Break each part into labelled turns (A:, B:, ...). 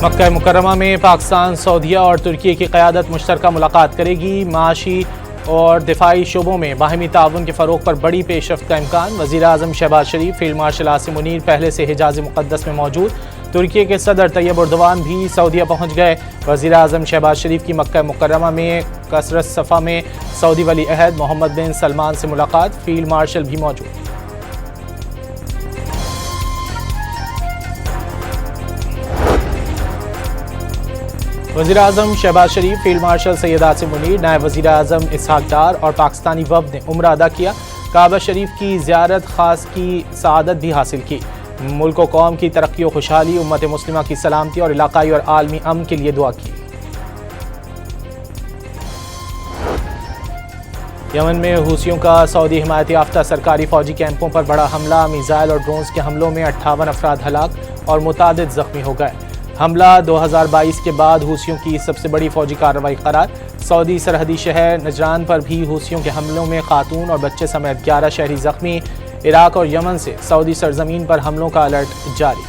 A: मक्का मुकर्रमा में पाकिस्तान, सऊदीया और तुर्की की क़यादत मुश्तरका मुलाकात करेगी। माशी और दिफाई शोबों में बाहमी ताउन के फ़रोग़ पर बड़ी पेशरफ्त का इम्कान। वज़ीर आज़म शहबाज शरीफ, फील्ड मार्शल आसिम मुनीर पहले से हिजाज़ मुक़द्दस में मौजूद। तुर्की के सदर तैयब एर्दोगान भी सऊदीया पहुँच गए। वज़ीर आज़म शहबाज शरीफ की मक्का मुकर्रमा में कसरत सफ़ा में सऊदी वली अहद मोहम्मद बिन सलमान से मुलाकात। फील्ड मार्शल भी मौजूद। वज़ीर आज़म शहबाज शरीफ, फील्ड मार्शल सैयद आसिम मुनीर, नायब वज़ीर आज़म इसहाक डार और पाकिस्तानी वफ़द ने उम्रा अदा किया। काबा शरीफ की ज़ियारत ख़ास की सआदत भी हासिल की। मुल्क व कौम की तरक्की व खुशहाली, उम्मत मुस्लिमा की सलामती और इलाक़ाई और आलमी अमन के लिए दुआ की। यमन में हूसियों का सऊदी हिमायत याफ्ता सरकारी फ़ौजी कैंपों पर बड़ा हमला। मिसाइल और ड्रोन्स के हमलों में 58 अफराद हलाक और मुतादिद ज़ख्मी हो गए। हमला 2022 के बाद हूसियों की सबसे बड़ी फौजी कार्रवाई करार। सऊदी सरहदी शहर नजरान पर भी हूसियों के हमलों में खातून और बच्चे समेत 11 शहरी जख्मी। इराक और यमन से सऊदी सरजमीन पर हमलों का अलर्ट जारी।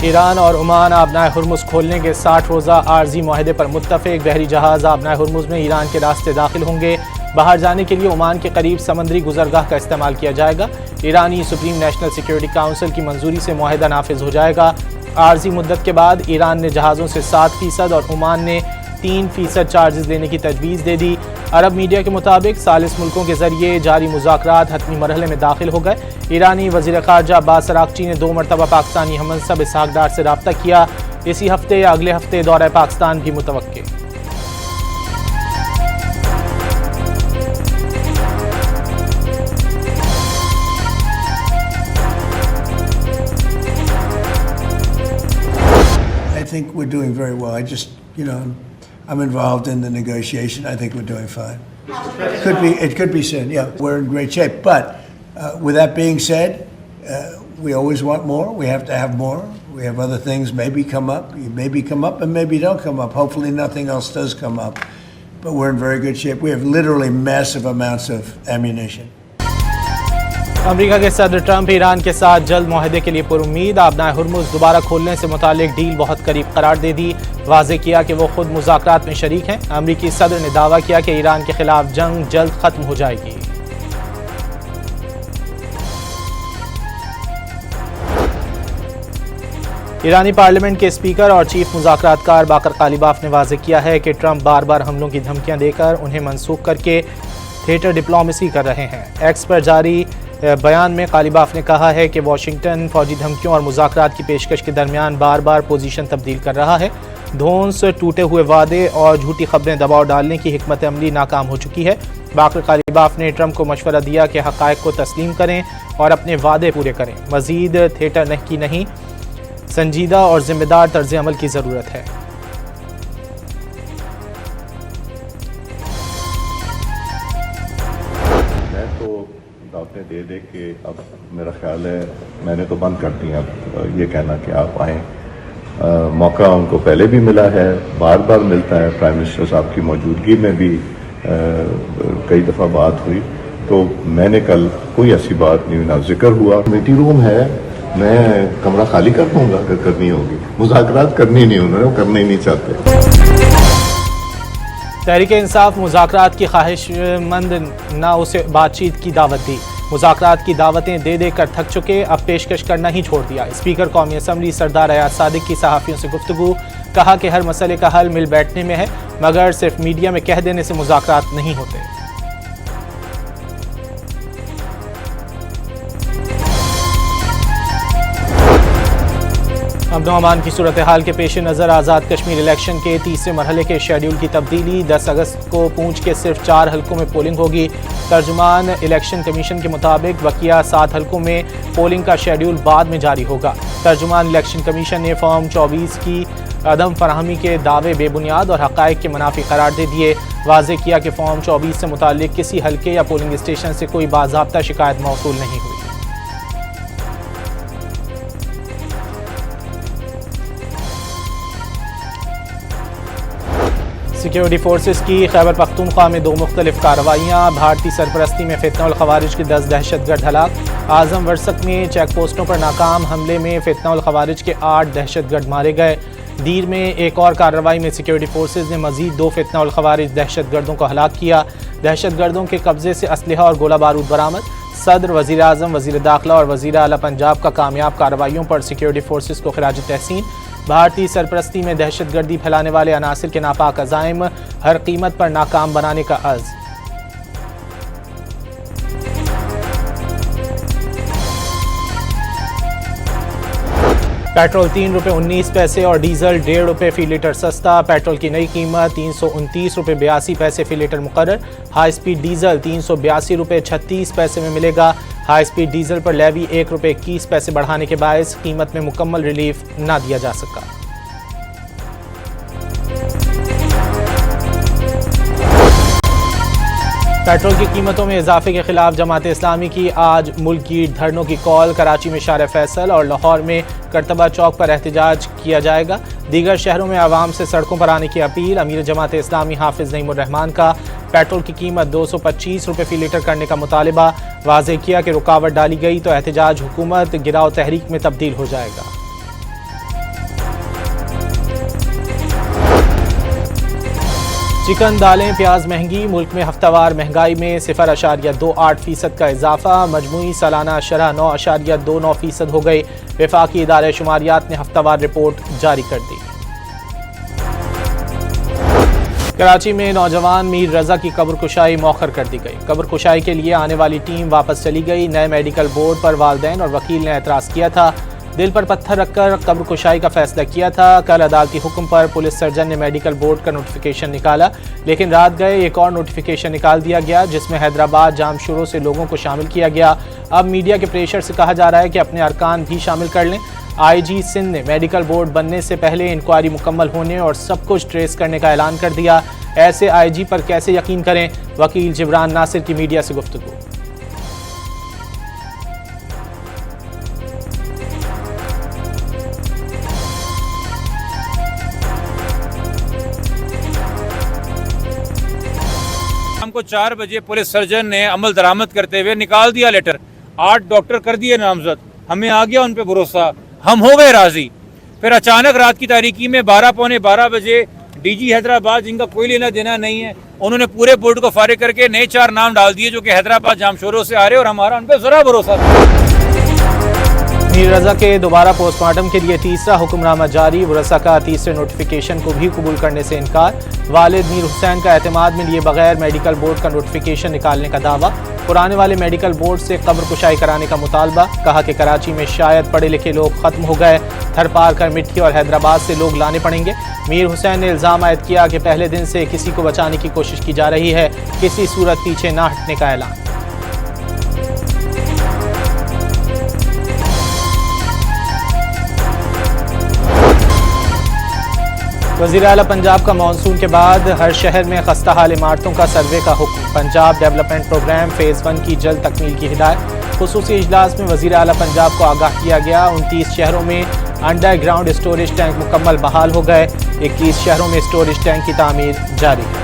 A: ईरान और ओमान आबनाए हुर्मुज़ खोलने के 60 रोज़ा आर्जी मुआहदे पर मुत्तफ़िक। बहरी जहाज़ आबनाए हुर्मुज़ में ईरान के रास्ते दाखिल होंगे। बाहर जाने के लिए ओमान के करीब समंदरी गुजरगाह का इस्तेमाल किया जाएगा। ईरानी सुप्रीम नेशनल सिक्योरिटी काउंसिल की मंजूरी से मुआहदा नाफिज हो जाएगा। आर्जी मुद्दत के बाद ईरान ने जहाज़ों से 7% और ओमान ने 3% चार्जेस लेने की तजवीज़ दे दी। अरब मीडिया के मुताबिक सालिस मुल्कों के जरिए जारी मुज़ाकरात हतमी मरहले में दाखिल हो गए। ईरानी वज़ीर ख़ारजा अब्बास अराक़ची ने 2 मरतबा पाकिस्तानी हममंसब इसहाक डार से रब्ता किया। इसी हफ्ते या अगले हफ्ते दौरा पाकिस्तान भी मुतवक्के।
B: I think we're doing very well. I'm involved in the negotiation. I think we're doing fine. It could be soon. Yeah, we're in great shape. But with that being said, we always want more. We have to have more. We have other things maybe come up. Maybe come up and maybe don't come up. Hopefully nothing else does come up. But we're in very good shape. We have literally massive amounts of ammunition.
A: America के सदर Trump Iran के साथ जल्द मुआहदे के लिए पुरुम्मीद। आबनाए Hormuz दोबारा खोलने से मुतालिक डील बहुत करीब करार दे दी। वाज़े किया कि वो खुद मुज़ाकरात में शरीक हैं। अमरीकी सदर ने दावा किया कि ईरान के खिलाफ जंग जल्द खत्म हो जाएगी। ईरानी पार्लियामेंट के स्पीकर और चीफ मुज़ाकरातकार बाकर कालिबाफ ने वाज़े किया है कि ट्रंप बार बार हमलों की धमकियां देकर उन्हें मनसूख करके थिएटर डिप्लोमेसी कर रहे हैं। एक्स पर जारी बयान में कालिबाफ ने कहा है कि वाशिंगटन फौजी धमकियों और मुज़ाकरात की पेशकश के दरमियान बार बार पोजीशन तब्दील कर रहा है। धौंस, टूटे हुए वादे और झूठी खबरें दबाव डालने की हिकमत अमली नाकाम हो चुकी है। बाकर कालिबाफ ने ट्रंप को मशवरा दिया कि हक़ाइक़ को तस्लीम करें और अपने वादे पूरे करें। मज़ीद थिएटर की नहीं, संजीदा और जिम्मेदार तर्ज़ अमल की ज़रूरत है।
C: दावतें दे दे के अब मेरा ख्याल है मैंने तो बंद कर दिया अब ये कहना कि आप आएँ। मौका उनको पहले भी मिला है, बार बार मिलता है। प्राइम मिनिस्टर साहब की मौजूदगी में भी कई दफ़ा बात हुई, तो मैंने कल कोई ऐसी बात नहीं, ना जिक्र हुआ। कमेटी रूम है, मैं कमरा खाली कर दूंगा अगर करनी होगी। मुज़ाकरात करनी नहीं, उन्होंने वो करना ही नहीं चाहते।
A: तहरीक इंसाफ मुज़ाकरात की ख्वाहिशमंद ना उसे बातचीत की दावत दी। मुज़ाकरात की दावतें दे दे कर थक चुके, अब पेशकश करना ही छोड़ दिया। स्पीकर कौमी असम्बली सरदार अयाज सादिक की सहाफ़ियों से गुफ्तगू, कहा कि हर मसले का हल मिल बैठने में है, मगर सिर्फ मीडिया में कह देने से मुज़ाकरात नहीं होते। अमन अमान की सूरत हाल के पेश नज़र आज़ाद कश्मीर इलेक्शन के तीसरे मरहले के शेड्यूल की तब्दीली। 10 अगस्त को पूंछ के सिर्फ 4 हलकों में पोलिंग होगी। तर्जुमान इलेक्शन कमीशन के मुताबिक बकिया 7 हलकों में पोलिंग का शेड्यूल बाद में जारी होगा। तर्जुमान इलेक्शन कमीशन ने फॉर्म 24 की अदम फराहमी के दावे बेबुनियाद और हक़ाइक़ के मुनाफी करार दे दिए। वाज़े किया कि फॉर्म 24 से मुताल्लिक़ किसी हलके या पोलिंग स्टेशन से कोई बाज़ाब्ता शिकायत मौसूल नहीं हुई। सिक्योरिटी फोर्सेस की खैबर पख्तूनख्वा में 2 मुख्तलिफ कार्रवाइयाँ। भारतीय सरपरस्ती में फितनउल खवारिज के 10 दहशतगर्द हलाक। आजम वर्सक में चेक पोस्टों पर नाकाम हमले में फितनउल खवारिज के 8 दहशतगर्द मारे गए। दीर में एक और कार्रवाई में सिक्योरिटी फोर्सेस ने मजीद 2 फितनउल खवारिज दहशतगर्दों को हलाक किया। दहशतगर्दों के कब्जे से असलहा और गोला बारूद बरामद। सदर, वज़ीर आज़म, वज़ीर दाखिला और वज़ीर आला पंजाब का कामयाब कार्रवाइयों पर सिक्योरिटी फोर्सेस को खिराज तहसीन। भारतीय सरपरस्ती में दहशतगर्दी फैलाने वाले अनासिर के नापाक अज़ाइम हर कीमत पर नाकाम बनाने का अज़्म। पेट्रोल 3 रुपये 19 पैसे और डीजल 1.5 रुपये फी लीटर सस्ता। पेट्रोल की नई कीमत 329 रुपये 82 पैसे फी लीटर मुकर्रर। हाई स्पीड डीजल 382 रुपये 36 पैसे में मिलेगा। हाई स्पीड डीजल पर लेवी 1 रुपये 21 पैसे बढ़ाने के बायस कीमत में मुकम्मल रिलीफ ना दिया जा सका। पेट्रोल की कीमतों में इजाफे के खिलाफ जमात इस्लामी की आज मुल्क की धरनों की कॉल। कराची में शार फैसल और लाहौर में करतबा चौक पर एहतजाज किया जाएगा। दीगर शहरों में आवाम से सड़कों पर आने की अपील। अमीर जमात इस्लामी हाफिज नईमुर रहमान का पेट्रोल की कीमत 225 रुपये फी लीटर करने का मुतालिबा। वाज़ेह किया कि रुकावट डाली गई तो एहतजाज हुकूमत गिराव तहरीक में तब्दील हो जाएगा। चिकन, दालें, प्याज महंगी। मुल्क में हफ्तावार महंगाई में 0.28% का इजाफा। मजमूई सालाना शरह 9.29% हो गई। वफाकी इदारे शुमारियात ने हफ्तावार रिपोर्ट जारी कर दी। कराची में नौजवान मीर रजा की कब्र कुशाई मौखर कर दी गई। कब्र कुशाई के लिए आने वाली टीम वापस चली गई। नए मेडिकल बोर्ड पर वालिदैन और वकील ने एतराज़ किया था। दिल पर पत्थर रखकर कब्र कुशाई का फैसला किया था। कल अदालती हुक्म पर पुलिस सर्जन ने मेडिकल बोर्ड का नोटिफिकेशन निकाला, लेकिन रात गए एक और नोटिफिकेशन निकाल दिया गया जिसमें हैदराबाद जामशुरों से लोगों को शामिल किया गया। अब मीडिया के प्रेशर से कहा जा रहा है कि अपने अरकान भी शामिल कर लें। IG सिंध ने मेडिकल बोर्ड बनने से पहले इंक्वायरी मुकम्मल होने और सब कुछ ट्रेस करने का ऐलान कर दिया। ऐसे IG पर कैसे यकीन करें? वकील जिब्रान नासिर की मीडिया से गुफ्तगू।
D: को 4 बजे पुलिस सर्जन ने अमल दरामद करते हुए निकाल दिया लेटर। 8 डॉक्टर कर दिए नामजद। हमें आ गया उन पे भरोसा, हम हो गए राजी। फिर अचानक रात की तारीकी में 12 पौने 12 बजे DG हैदराबाद, जिनका कोई लेना देना नहीं है, उन्होंने पूरे बोर्ड को फारिग करके नए 4 नाम डाल दिए जो कि हैदराबाद जामशोरों से आ रहे और हमारा उन पर जरा भरोसा था।
A: मीर रजा के दोबारा पोस्टमार्टम के लिए तीसरा हुक्मनामा जारी। वरसा का तीसरे नोटिफिकेशन को भी कबूल करने से इनकार। वालिद मीर हुसैन का एतमाद में लिए बगैर मेडिकल बोर्ड का नोटिफिकेशन निकालने का दावा। पुराने वाले मेडिकल बोर्ड से कब्र कुशाई कराने का मुतालबा। कहा कि कराची में शायद पढ़े लिखे लोग खत्म हो गए, थर पार कर मिट्टी और हैदराबाद से लोग लाने पड़ेंगे। मीर हुसैन ने इल्ज़ाम आयद किया कि पहले दिन से किसी को बचाने की कोशिश की जा रही है, किसी सूरत पीछे ना हटने का ऐलान। वज़ीर आला पंजाब का मानसून के बाद हर शहर में खस्ता हाल इमारतों का सर्वे का हुक्म। पंजाब डेवलपमेंट प्रोग्राम फ़ेज़ 1 की जल्द तकमील की हिदायत। खुसूसी इजलास में वज़ीर आला पंजाब को आगाह किया गया। 29 शहरों में अंडरग्राउंड स्टोरेज टैंक मुकम्मल बहाल हो गए। 21 शहरों में स्टोरेज टैंक की तामीर जारी है।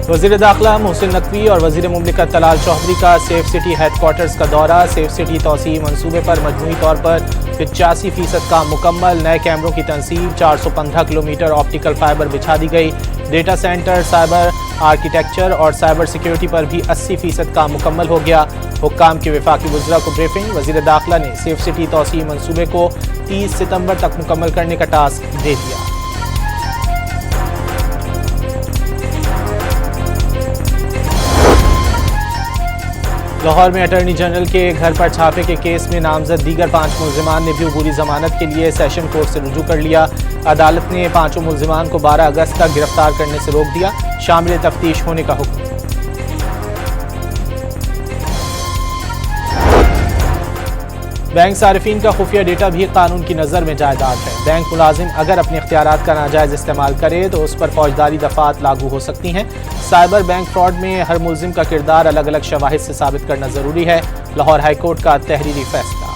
A: वज़ीर दाखिला मोहसिन नकवी और वज़ीर मुमलिकत तलाल चौधरी का सेफ सिटी हेडक्वार्टर्स का दौरा। सेफ सिटी तौसीई मंसूबे पर मजमूई तौर पर 85% काम मुकम्मल। नए कैमरों की तनसीब। 415 किलोमीटर ऑप्टिकल फाइबर बिछा दी गई। डेटा सेंटर, साइबर आर्किटेक्चर और साइबर सिक्योरिटी पर भी 80% काम मुकम्मल हो गया। हुक्काम के वफाकी वज़रा को ब्रीफिंग। वज़ीर दाखिला ने सेफ सिटी तौसीई मंसूबे को 30 सितंबर तक मुकम्मल करने का टास्क दे दिया। लाहौर में अटॉर्नी जनरल के घर पर छापे के केस में नामजद दीगर 5 मुल्जिमान ने भी अबूरी जमानत के लिए सेशन कोर्ट से रुजू कर लिया। अदालत ने 5 मुल्जिमान को 12 अगस्त तक गिरफ्तार करने से रोक दिया। शामिल तफ्तीश होने का हुक्म। बैंक सारिफीन का खुफिया डेटा भी कानून की नज़र में जायदाद है। बैंक मुलाजिम अगर अपने इख्तियारात का नाजायज़ इस्तेमाल करे तो उस पर फौजदारी दफात लागू हो सकती हैं। साइबर बैंक फ्रॉड में हर मुल्जिम का किरदार अलग अलग शवाहिद से साबित करना ज़रूरी है। लाहौर हाईकोर्ट का तहरीरी फैसला।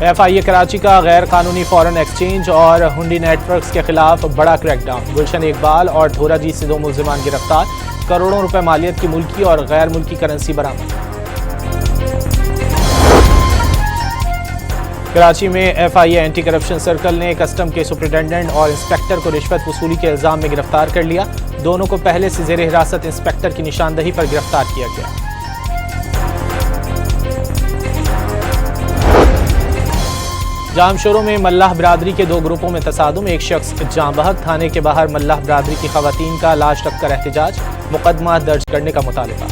A: FIA कराची का गैर कानूनी फॉरेन एक्सचेंज और हुंडी नेटवर्क्स के खिलाफ बड़ा क्रैकडाउन। गुलशन इकबाल और धोराजी से 2 मुल्जिमान गिरफ्तार। करोड़ों रुपए मालियत की मुल्की और गैर मुल्की करेंसी बरामद। कराची में FIA एंटी करप्शन सर्कल ने कस्टम के सुपरिटेंडेंट और इंस्पेक्टर को रिश्वत वसूली के इल्जाम में गिरफ्तार कर लिया। दोनों को पहले से जेर हिरासत इंस्पेक्टर की निशानदही पर गिरफ्तार किया गया। जामशोरों में मल्लाह बिरादरी के 2 ग्रुपों में तसादुम। एक शख्स जाँ बहक। थाने के बाहर मल्लाह बिरादरी की खवातीन का लाश रखकर एहतजाज। मुकदमा दर्ज करने का मुतालबा।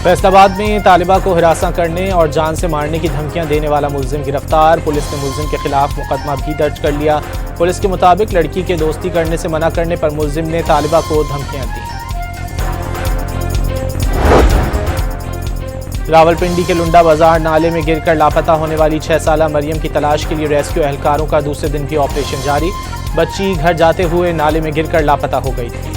A: फैसलाबाद में तालिबा को हिरासा करने और जान से मारने की धमकियां देने वाला मुल्जिम गिरफ्तार। पुलिस ने मुल्जिम के खिलाफ मुकदमा भी दर्ज कर लिया। पुलिस के मुताबिक लड़की के दोस्ती करने से मना करने पर मुल्जिम ने तालिबा को धमकियां दी। रावलपिंडी के लुंडा बाजार नाले में गिरकर लापता होने वाली 6 साला मरियम की तलाश के लिए रेस्क्यू एहलकारों का दूसरे दिन भी ऑपरेशन जारी। बच्ची घर जाते हुए नाले में गिरकर लापता हो गई थी।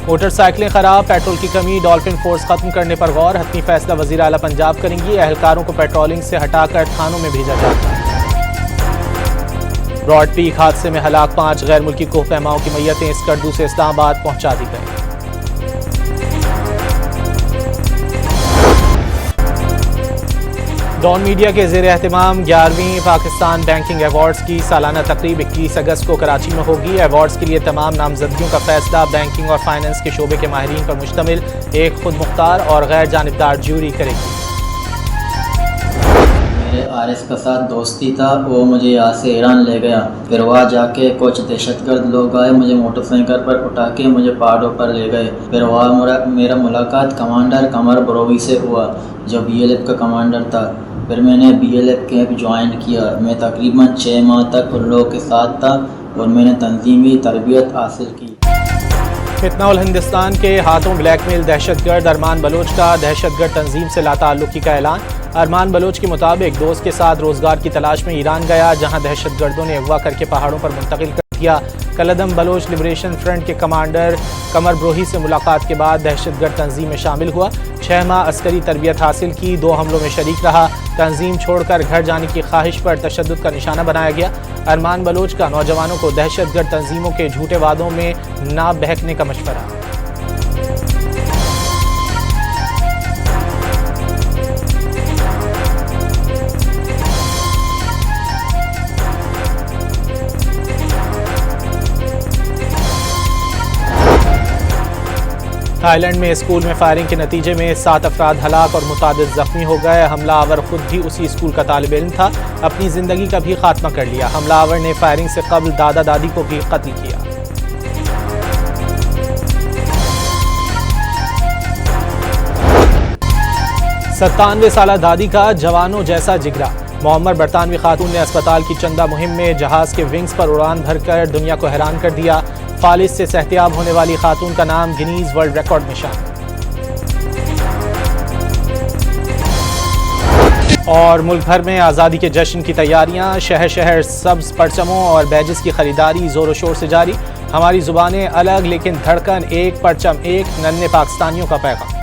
A: मोटरसाइकिलें खराब, पेट्रोल की कमी, डॉल्फिन फोर्स खत्म करने पर गौर। हतमी फैसला वज़ीर आला पंजाब करेंगी। एहलकारों को पेट्रोलिंग से हटाकर थानों में भेजा जाता है। ब्रॉड पीक हादसे में हलाक 5 गैर मुल्की कोहपैमाओं की मैयतें स्कर्दू से इस्लामाबाद पहुंचा दी गई। डॉन मीडिया के ज़ेर एहतमाम 11वीं पाकिस्तान बैंकिंग अवार्ड्स की सालाना तकरीब 21 अगस्त को कराची में होगी। अवार्ड्स के लिए तमाम नामजदगियों का फैसला बैंकिंग और फाइनेंस के शोबे के माहिरीन पर मुश्तमिल एक खुद मुख्तार और गैर जानिबदार ज्यूरी करेगी।
E: मेरे आरिस के साथ दोस्ती था, वो मुझे यहाँ से ईरान ले गया। फिर वहाँ जाके कुछ दहशतगर्द लोग आए, मुझे मोटरसाइकिल पर उठा के मुझे पहाड़ों पर ले गए। फिर वहाँ मेरा मुलाकात कमांडर कमर बरोवी से हुआ, जो BLF का कमांडर था। फिर मैंने BLF कैंप ज्वाइन किया। मैं तकरीबन 6 माह तक उन लोगों के साथ था और मैंने तंजीमी तरबियत हासिल की।
A: फितनाउल हिंदुस्तान के हाथों ब्लैकमेल दहशतगर्द अरमान बलोच का दहशतगर्द तंजीम से लाताल्लुकी का ऐलान। अरमान बलोच के मुताबिक दोस्त के साथ रोजगार की तलाश में ईरान गया, जहां दहशतगर्दों ने अगवा करके पहाड़ों पर मुंतकिल कर दिया। कलदम बलोच लिबरेशन फ्रंट के कमांडर कमर ब्रोही से मुलाकात के बाद दहशतगर्द तंजीम में शामिल हुआ। 6 माह अस्करी तरबियत हासिल की, 2 हमलों में शरीक रहा। तंजीम छोड़कर घर जाने की ख्वाहिश पर तशद्दुद का निशाना बनाया गया। अरमान बलोच का नौजवानों को दहशतगर्द तंजीमों के झूठे वादों में ना बहकने का मशवरा। थाईलैंड में स्कूल में फायरिंग के नतीजे में 7 अफराद हलाक और मुतादिद जख्मी हो गए। हमलावर खुद भी उसी स्कूल का तालिब इल्म था। अपनी जिंदगी का भी खात्मा कर लिया। हमलावर ने फायरिंग से कबल दादा दादी को भी कत्ल किया। सत्तानवे साला दादी का जवानों जैसा जिगरा। मोहम्मद बरतानवी खातून ने अस्पताल की चंदा मुहिम में जहाज के विंग्स पर उड़ान भरकर दुनिया को हैरान कर दिया। फालिज से सेहतियाब होने वाली खातून का नाम गिनीज वर्ल्ड रिकॉर्ड में शामिल। और मुल्क भर में आज़ादी के जश्न की तैयारियां। शहर शहर सब्ज परचमों और बैजेस की खरीदारी जोरों शोर से जारी। हमारी जुबानें अलग लेकिन धड़कन एक, परचम एक, नन्हे पाकिस्तानियों का पैगाम।